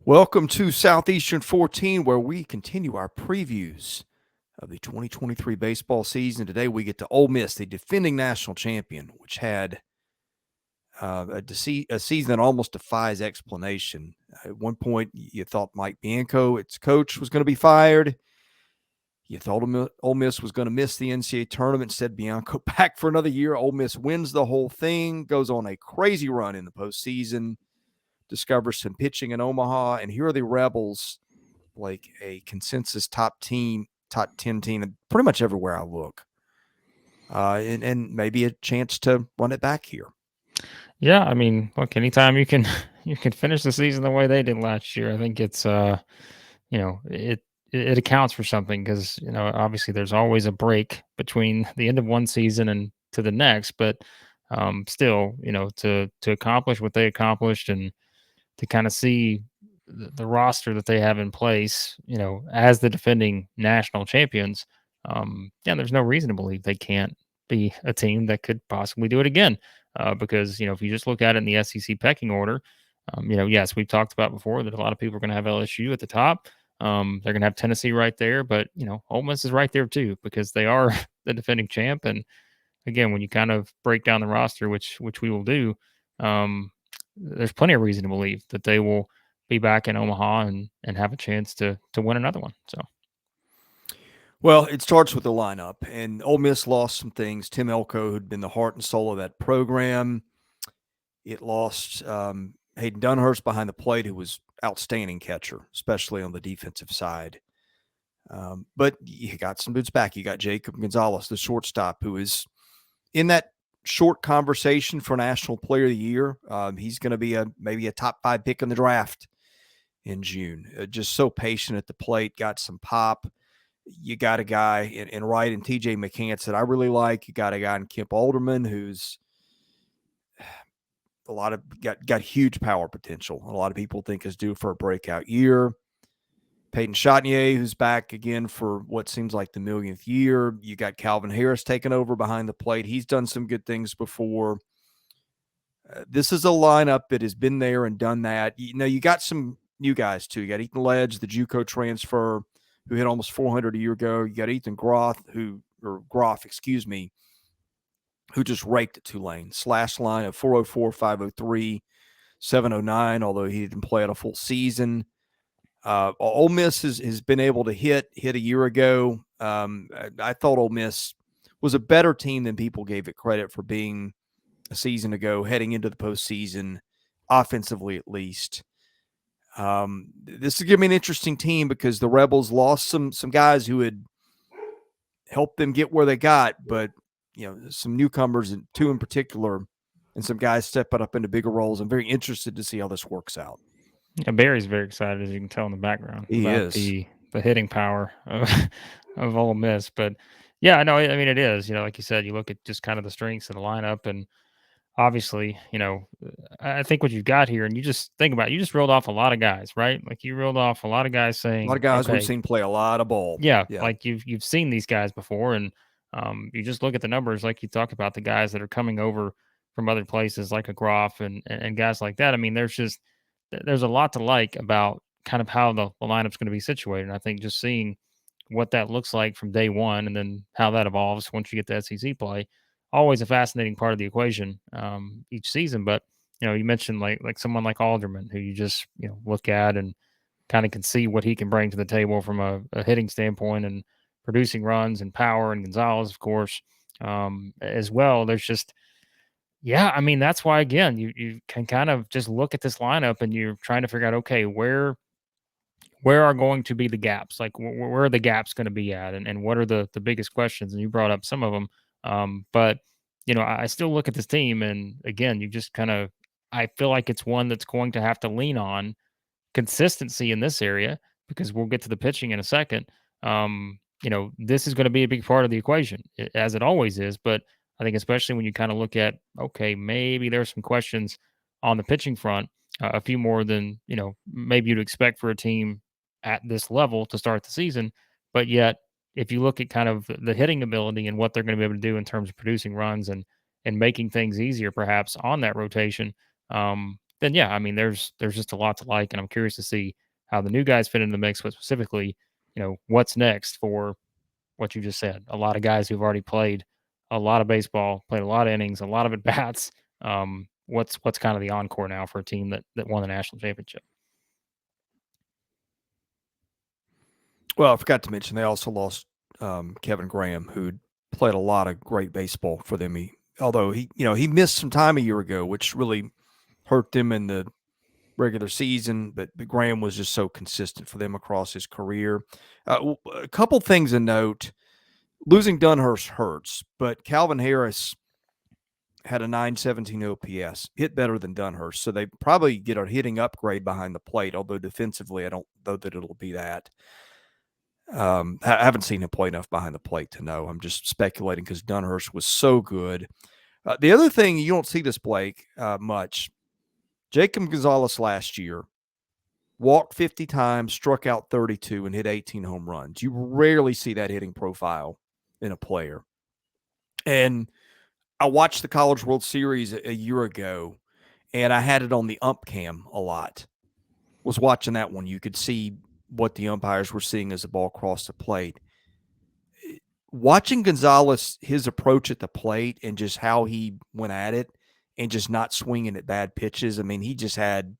Welcome to Southeastern 14, where we continue our previews of the 2023 baseball season. Today we get to Ole Miss, the defending national champion, which had a season that almost defies explanation. At one point, you thought Mike Bianco, its coach, was going to be fired. You thought Ole Miss was going to miss the NCAA tournament. Instead, Bianco back for another year. Ole Miss wins the whole thing, goes on a crazy run in the postseason, discovers some pitching in Omaha, and here are the Rebels, like a consensus top 10 team, pretty much everywhere I look, and maybe a chance to run it back here. Yeah, I mean, look, anytime you can you can finish the season the way they did last year, I think it's it accounts for something because obviously there's always a break between the end of one season and to the next, but still, to accomplish what they accomplished and to kind of see the roster that they have in place, as the defending national champions, yeah, there's no reason to believe they can't be a team that could possibly do it again. Because if you just look at it in the SEC pecking order, yes, we've talked about before that a lot of people are going to have LSU at the top. They're going to have Tennessee right there, but Ole Miss is right there too because they are the defending champ. And again, when you kind of break down the roster, which we will do, um, there's plenty of reason to believe that they will be back in Omaha and have a chance to win another one. So Well, it starts with the lineup, and Ole Miss lost some things. Tim Elko, who'd been the heart and soul of that program, it lost Hayden Dunhurst behind the plate, who was outstanding catcher, especially on the defensive side. But you got some dudes back. You got Jacob Gonzalez, the shortstop, who is in that short conversation for National Player of the Year. He's going to be maybe a top 5 pick in the draft in June. Just so patient at the plate, got some pop. You got a guy in Wright and TJ McCants that I really like. You got a guy in Kemp Alderman who's got huge power potential. A lot of people think is due for a breakout year. Peyton Chatinier, who's back again for what seems like the millionth year. You got Calvin Harris taking over behind the plate. He's done some good things before. This is a lineup that has been there and done that. You got some new guys too. You got Ethan Ledge, the JUCO transfer, who hit almost 400 a year ago. You got Ethan Groff, who just raked at Tulane. Slash line of 404, 503, 709, although he didn't play out a full season. Ole Miss has been able to hit a year ago. I thought Ole Miss was a better team than people gave it credit for being a season ago, heading into the postseason, offensively at least. This is going to be an interesting team because the Rebels lost some guys who had helped them get where they got, but some newcomers, and two in particular, and some guys stepping up into bigger roles. I'm very interested to see how this works out. yeah, Barry's very excited, as you can tell in the background, He about is. the hitting power of Ole Miss. But yeah, no, I mean it is. Like you said, you look at just kind of the strengths of the lineup, and obviously, I think what you've got here, and you just think about it, you just rolled off a lot of guys, right? Like you rolled off a lot of guys A lot of saying, guys we've okay, seen play a lot of ball. yeah, Yeah. like you've seen these guys before, and you just look at the numbers, like you talk about the guys that are coming over from other places, like a Groff and guys like that. I mean, there's a lot to like about kind of how the lineup's going to be situated. And I think just seeing what that looks like from day one, and then how that evolves once you get to SEC play, always a fascinating part of the equation each season. But you mentioned like someone like Alderman, who you just look at and kind of can see what he can bring to the table from a hitting standpoint and producing runs and power, and Gonzalez, of course, as well. There's just, yeah, I mean, that's why, again, you can kind of just look at this lineup and you're trying to figure out, okay, where are going to be the gaps? Like where are the gaps going to be at, and what are the biggest questions? And you brought up some of them, but I still look at this team, and again, you just kind of, I feel like it's one that's going to have to lean on consistency in this area, because we'll get to the pitching in a second. This is going to be a big part of the equation, as it always is. But I think, especially when you kind of look at, okay, maybe there's some questions on the pitching front, a few more than maybe you'd expect for a team at this level to start the season. But yet, if you look at kind of the hitting ability and what they're going to be able to do in terms of producing runs and making things easier, perhaps on that rotation, then yeah, I mean, there's just a lot to like, and I'm curious to see how the new guys fit into the mix, but specifically, what's next for what you just said. A lot of guys who've already played a lot of baseball, played a lot of innings, a lot of at bats. What's kind of the encore now for a team that won the national championship? Well, I forgot to mention they also lost Kevin Graham, who played a lot of great baseball for them. Although he missed some time a year ago, which really hurt them in the regular season. But Graham was just so consistent for them across his career. A couple things to note: losing Dunhurst hurts, but Calvin Harris had a 917 OPS, hit better than Dunhurst, so they probably get a hitting upgrade behind the plate. Although defensively, I don't know that it'll be that. I haven't seen him play enough behind the plate to know. I'm just speculating because Dunhurst was so good. The other thing, you don't see this, Blake, much. Jacob Gonzalez last year walked 50 times, struck out 32, and hit 18 home runs. You rarely see that hitting profile in a player. And I watched the College World Series a year ago, and I had it on the ump cam a lot. Was watching that one. You could see what the umpires were seeing as the ball crossed the plate. Watching Gonzalez, his approach at the plate and just how he went at it and just not swinging at bad pitches. I mean, he just had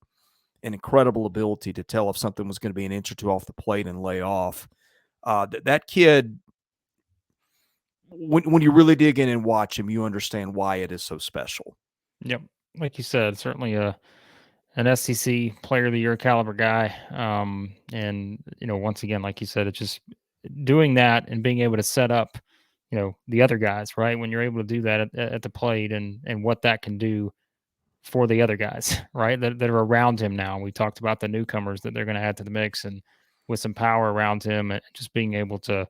an incredible ability to tell if something was going to be an inch or two off the plate and lay off. That kid, when you really dig in and watch him, you understand why it is so special. Yep, like you said, certainly an SEC Player of the Year caliber guy. And once again, like you said, it's just doing that and being able to set up, the other guys, right? When you're able to do that at the plate and what that can do for the other guys, right? That are around him now. We talked about the newcomers that they're going to add to the mix, and with some power around him and just being able to,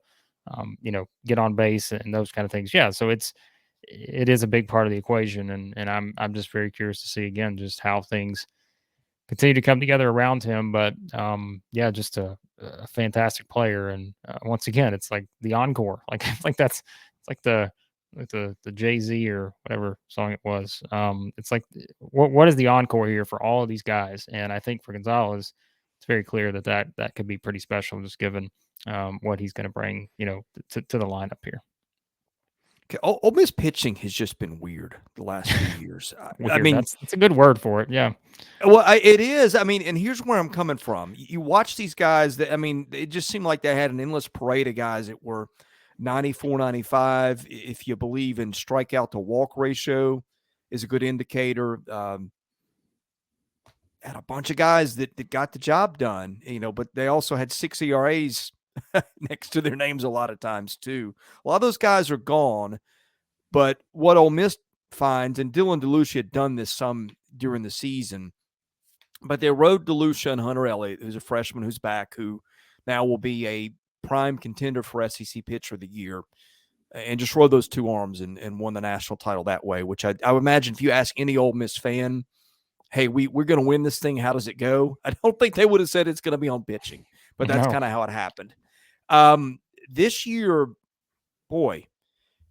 get on base and those kind of things. Yeah. So it is a big part of the equation. And I'm just very curious to see again, just how things continue to come together around him. But yeah, just a fantastic player. And once again, it's like the encore. Like like that's it's like the Jay-Z or whatever song it was. It's like what is the encore here for all of these guys? And I think for Gonzalez, it's very clear that could be pretty special, just given what he's going to bring, to the lineup here. Okay, Ole Miss pitching has just been weird the last few years. I Weird. mean, That's a good word for it. Yeah. well, it is. I mean, and here's where I'm coming from. You watch these guys that, I mean, it just seemed like they had an endless parade of guys that were 94, 95. If you believe in strikeout to walk ratio is a good indicator. Had a bunch of guys that got the job done, but they also had 6 ERAs next to their names a lot of times too. A lot of those guys are gone, but what Ole Miss finds, and Dylan DeLucia had done this some during the season, but they rode DeLucia and Hunter Elliott, who's a freshman who's back, who now will be a prime contender for SEC Pitcher of the Year, and just rode those two arms and won the national title that way, which I would imagine if you ask any Ole Miss fan, hey, we're going to win this thing, how does it go? I don't think they would have said it's going to be on pitching, but that's No. kind of how it happened. This year, boy,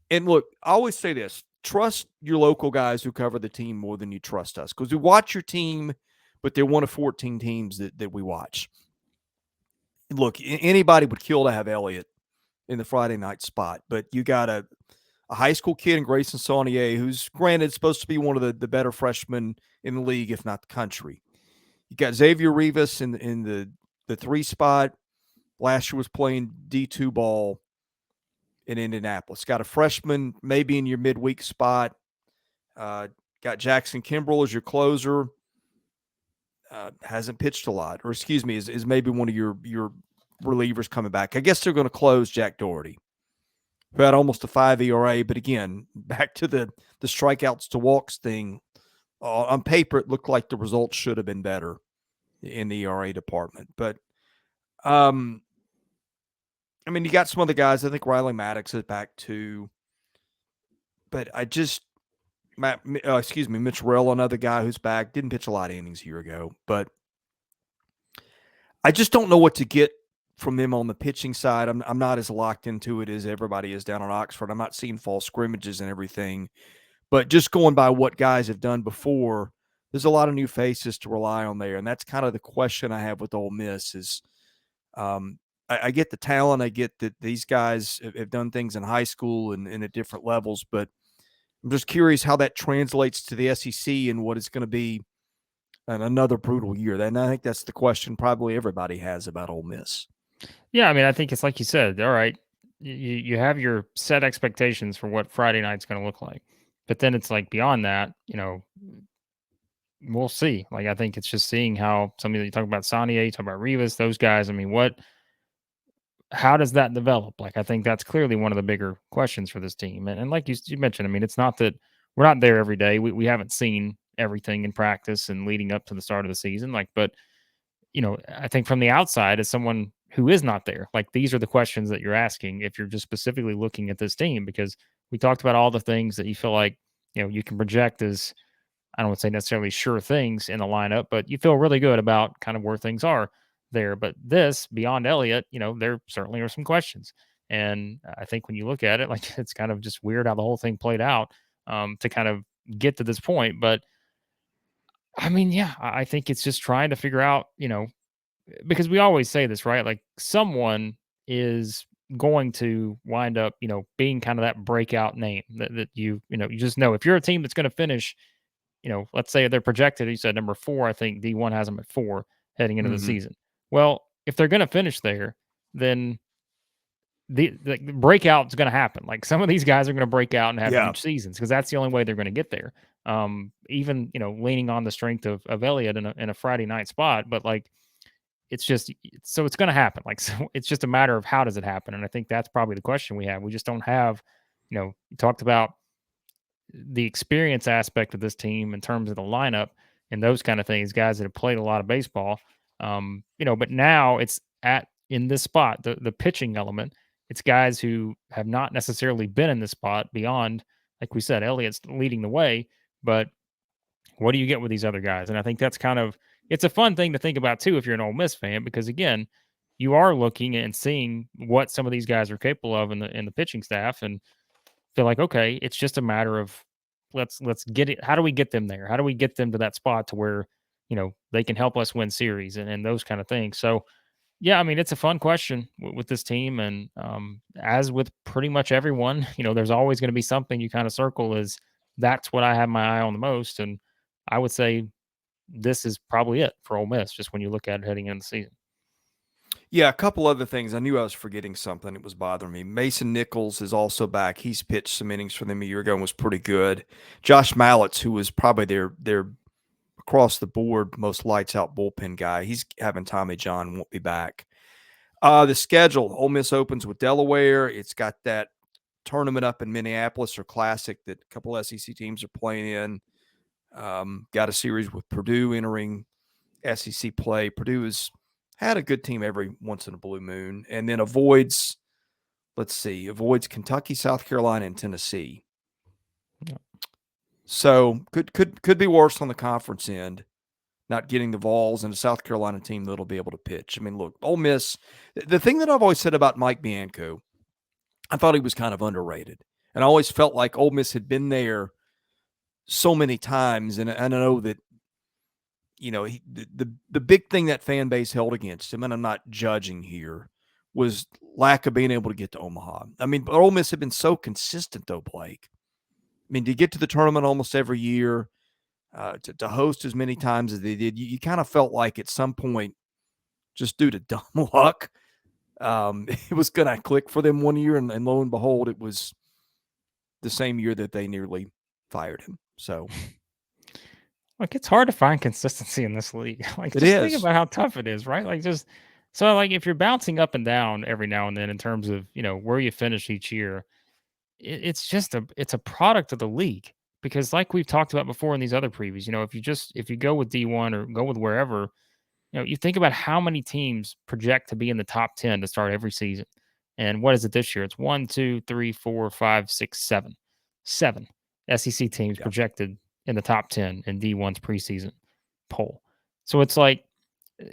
and look, I always say this, trust your local guys who cover the team more than you trust us, because we watch your team, but they're one of 14 teams that we watch. Look, anybody would kill to have Elliott in the Friday night spot, but you got a high school kid in Grayson Saunier, who's granted supposed to be one of the better freshmen in the league, if not the country. You got Xavier Rivas in the 3 spot. Last year was playing D2 ball in Indianapolis. Got a freshman maybe in your midweek spot. Got Jackson Kimbrell as your closer. Hasn't pitched a lot, or excuse me, is maybe one of your relievers coming back. I guess they're going to close Jack Doherty, who had almost a 5 ERA. But again, back to the strikeouts to walks thing. On paper, it looked like the results should have been better in the ERA department. But, I mean, you got some other guys. I think Riley Maddox is back too. But Mitch Rell, another guy who's back. Didn't pitch a lot of innings a year ago. But I just don't know what to get from them on the pitching side. I'm not as locked into it as everybody is down in Oxford. I'm not seeing fall scrimmages and everything. But just going by what guys have done before, there's a lot of new faces to rely on there, and that's kind of the question I have with Ole Miss is, I get the talent. I get that these guys have done things in high school and at different levels, but I'm just curious how that translates to the SEC and what is going to be another brutal year. And I think that's the question probably everybody has about Ole Miss. Yeah, I mean, I think it's like you said. All right, you have your set expectations for what Friday night's going to look like, but then it's like beyond that, we'll see. Like I think it's just seeing how somebody that you talk about Saunier, you talk about Rivas, those guys. I mean, how does that develop? Like I think that's clearly one of the bigger questions for this team. And like you mentioned, I mean, it's not that we're not there every day. We haven't seen everything in practice and leading up to the start of the season. Like, but I think from the outside, as someone who is not there, like these are the questions that you're asking if you're just specifically looking at this team, because we talked about all the things that you feel like, you can project as, I don't want to say necessarily sure things in the lineup, but you feel really good about kind of where things are there. But this, beyond Elliott, there certainly are some questions. And I think when you look at it, like it's kind of just weird how the whole thing played out to kind of get to this point. But I mean, yeah, I think it's just trying to figure out, because we always say this, right? Like someone is going to wind up, being kind of that breakout name that you just know if you're a team that's going to finish, let's say they're projected, you said number 4, I think D1 has them at 4 heading into the Mm-hmm. season. Well, if they're going to finish there, then the breakout is going to happen. Like some of these guys are going to break out and have Yeah. huge seasons because that's the only way they're going to get there. Even leaning on the strength of Elliott in a Friday night spot, but like it's just so it's going to happen. Like so it's just a matter of how does it happen, and I think that's probably the question we have. We just don't have, you talked about the experience aspect of this team in terms of the lineup and those kind of things, guys that have played a lot of baseball. But now it's in this spot, the pitching element, it's guys who have not necessarily been in this spot beyond, like we said, Elliott's leading the way, but what do you get with these other guys? And I think that's kind of it's a fun thing to think about too if you're an Ole Miss fan, because again, you are looking and seeing what some of these guys are capable of in the pitching staff, and feel like, okay, it's just a matter of let's get it. How do we get them there? How do we get them to that spot to where, they can help us win series and those kind of things. So yeah, I mean, it's a fun question with this team. And as with pretty much everyone, there's always going to be something you kind of circle is that's what I have my eye on the most. And I would say this is probably it for Ole Miss, just when you look at it heading into the season. Yeah, a couple other things. I knew I was forgetting something. It was bothering me. Mason Nichols is also back. He's pitched some innings for them a year ago and was pretty good. Josh Mallets, who was probably their across the board most lights out bullpen guy, he's having Tommy John, won't be back. The schedule: Ole Miss opens with Delaware. It's got that tournament up in Minneapolis or Classic that a couple SEC teams are playing in. Got a series with Purdue entering SEC play. Purdue has had a good team every once in a blue moon, and then avoids Kentucky, South Carolina, and Tennessee. Yeah. So could be worse on the conference end, not getting the Vols and a South Carolina team that'll be able to pitch. I mean, look, Ole Miss. The thing that I've always said about Mike Bianco, I thought he was kind of underrated, and I always felt like Ole Miss had been there so many times, and I know that the big thing that fan base held against him, and I'm not judging here, was lack of being able to get to Omaha. I mean, Ole Miss had been so consistent, though, Blake. I mean, to get to the tournament almost every year, to host as many times as they did, you kind of felt like at some point, just due to dumb luck, it was going to click for them one year, and lo and behold, it was the same year that they nearly fired him. So Like it's hard to find consistency in this league. Like it just think is. about how tough it is, right? Like just so like if you're bouncing up and down every now and then in terms of, where you finish each year, it's just it's a product of the league. Because like we've talked about before in these other previews, if you go with D1 or go with wherever, you think about how many teams project to be in the top 10 to start every season. And what is it this year? It's 1, 2, 3, 4, 5, 6, 7. 7 SEC teams Yeah. projected in the top 10 in D1's preseason poll. So it's like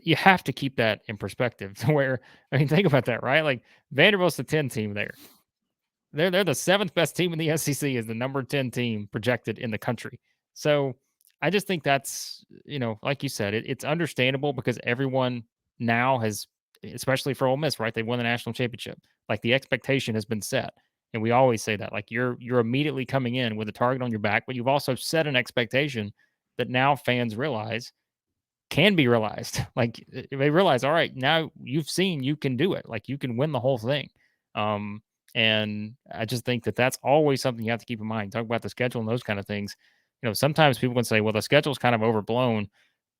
you have to keep that in perspective to where, I mean, think about that, right? Like Vanderbilt's the 10 team there. They're the 7th best team in the SEC, is the number 10 team projected in the country. So I just think that's, like you said, it's understandable because everyone now has, especially for Ole Miss, right? They won the national championship. Like the expectation has been set. And we always say that. Like you're immediately coming in with a target on your back, but you've also set an expectation that now fans realize can be realized. Like they realize, all right, now you've seen you can do it. Like you can win the whole thing. Um, and I just think that that's always something you have to keep in mind. Talk about the schedule and those kind of things. Sometimes people can say, well, the schedule's kind of overblown.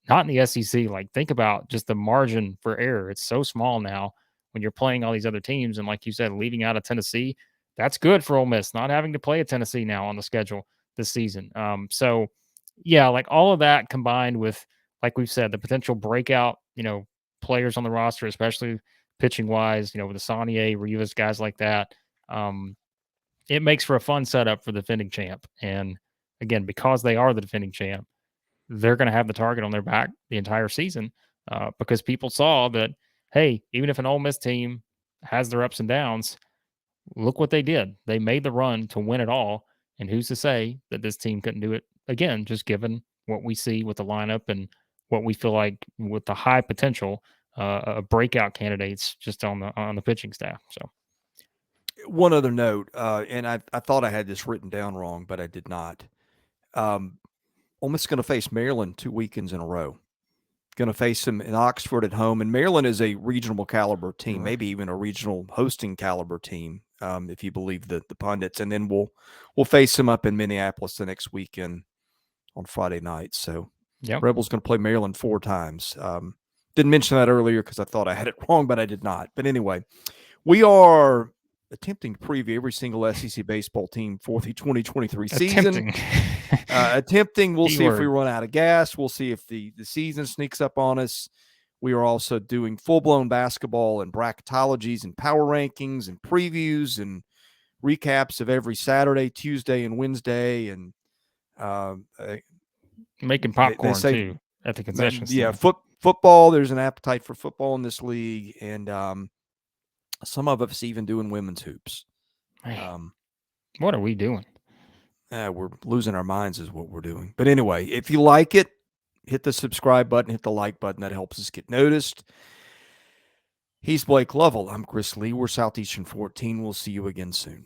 Not in the SEC. Like, think about just the margin for error. It's so small now when you're playing all these other teams. And like you said, leaving out of Tennessee, that's good for Ole Miss, not having to play a Tennessee now on the schedule this season. So yeah, like all of that combined with, like we've said, the potential breakout, players on the roster, especially pitching wise, with the Saunier, Rivas, guys like that. Um, it makes for a fun setup for the defending champ. And again, because they are the defending champ, they're going to have the target on their back the entire season because people saw that, hey, even if an Ole Miss team has their ups and downs, look what they did. They made the run to win it all. And who's to say that this team couldn't do it again, just given what we see with the lineup and what we feel like with the high potential breakout candidates just on the pitching staff. So One other note, and I thought I had this written down wrong, but I did not. Ole Miss is going to face Maryland 2 weekends in a row. Going to face them in Oxford at home, and Maryland is a regional caliber team, maybe even a regional hosting caliber team, if you believe the pundits. And then we'll face them up in Minneapolis the next weekend on Friday night. So Rebels going to play Maryland 4 times. Didn't mention that earlier because I thought I had it wrong, but I did not. But anyway, we are attempting to preview every single SEC baseball team for the 2023 season. Attempting. We'll see if we run out of gas. We'll see if the season sneaks up on us. We are also doing full-blown basketball and bracketologies and power rankings and previews and recaps of every Saturday, Tuesday, and Wednesday. And making popcorn they say, too at the concession stand. Yeah, football. There's an appetite for football in this league, and some of us even doing women's hoops. What are we doing? We're losing our minds is what we're doing. But anyway, if you like it, hit the subscribe button, hit the like button. That helps us get noticed. He's Blake Lovell. I'm Chris Lee. We're Southeastern 14. We'll see you again soon.